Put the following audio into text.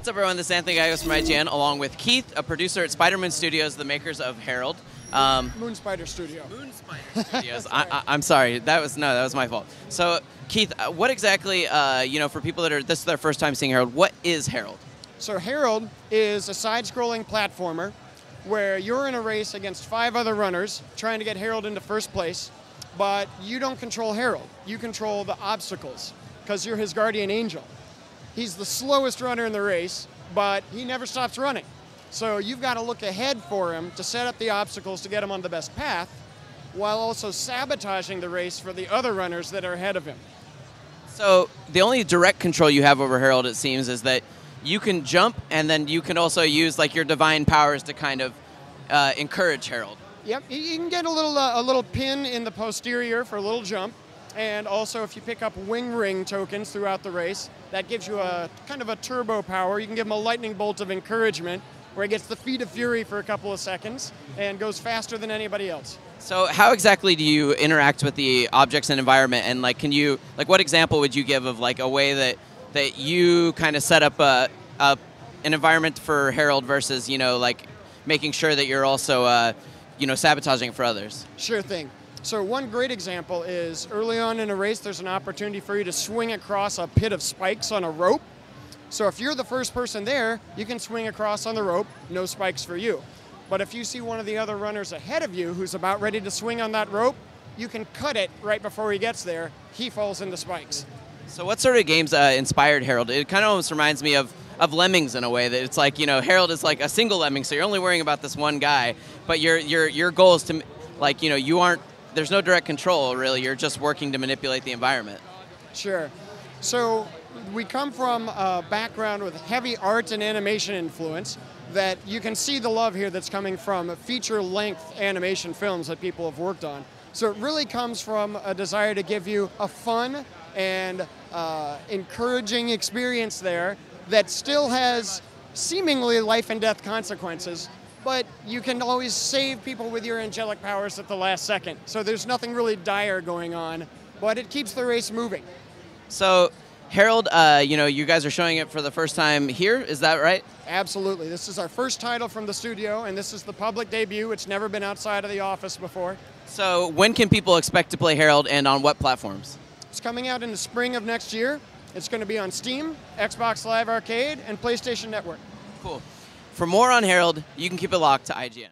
What's up, everyone? This is Anthony Gallegos from IGN, along with Keith, a producer at Spider-Moon Studios, the makers of Herald. Moon Spider Studio. Moon Spider Studios. I'm sorry. That was my fault. So, Keith, what exactly, for people that this is their first time seeing Herald, what is Herald? So Herald is a side-scrolling platformer where you're in a race against 5 other runners trying to get Herald into first place, but you don't control Herald. You control the obstacles because you're his guardian angel. He's the slowest runner in the race, but he never stops running. So you've got to look ahead for him to set up the obstacles to get him on the best path, while also sabotaging the race for the other runners that are ahead of him. So the only direct control you have over Herald, it seems, is that you can jump, and then you can also use like your divine powers to kind of encourage Herald. Yep, you can get a little pin in the posterior for a little jump. And also, if you pick up wing ring tokens throughout the race, that gives you a kind of a turbo power. You can give him a lightning bolt of encouragement, where he gets the feet of fury for a couple of seconds and goes faster than anybody else. So how exactly do you interact with the objects and environment? And what example would you give of like a way that you kind of set up an environment for Herald versus making sure that you're also sabotaging for others? Sure thing. So one great example is early on in a race, there's an opportunity for you to swing across a pit of spikes on a rope. So if you're the first person there, you can swing across on the rope, no spikes for you. But if you see one of the other runners ahead of you who's about ready to swing on that rope, you can cut it right before he gets there. He falls into spikes. So what sort of games inspired Herald? It kind of almost reminds me of Lemmings in a way, that it's like, Herald is like a single lemming, so you're only worrying about this one guy, but your goal is to, there's no direct control, really. You're just working to manipulate the environment. Sure. So we come from a background with heavy art and animation influence that you can see the love here that's coming from feature-length animation films that people have worked on. So it really comes from a desire to give you a fun and encouraging experience there that still has seemingly life and death consequences, but you can always save people with your angelic powers at the last second. So there's nothing really dire going on, but it keeps the race moving. So Herald, you guys are showing it for the first time here, is that right? Absolutely. This is our first title from the studio, and this is the public debut. It's never been outside of the office before. So when can people expect to play Herald, and on what platforms? It's coming out in the spring of next year. It's going to be on Steam, Xbox Live Arcade, and PlayStation Network. Cool. For more on Herald, you can keep it locked to IGN.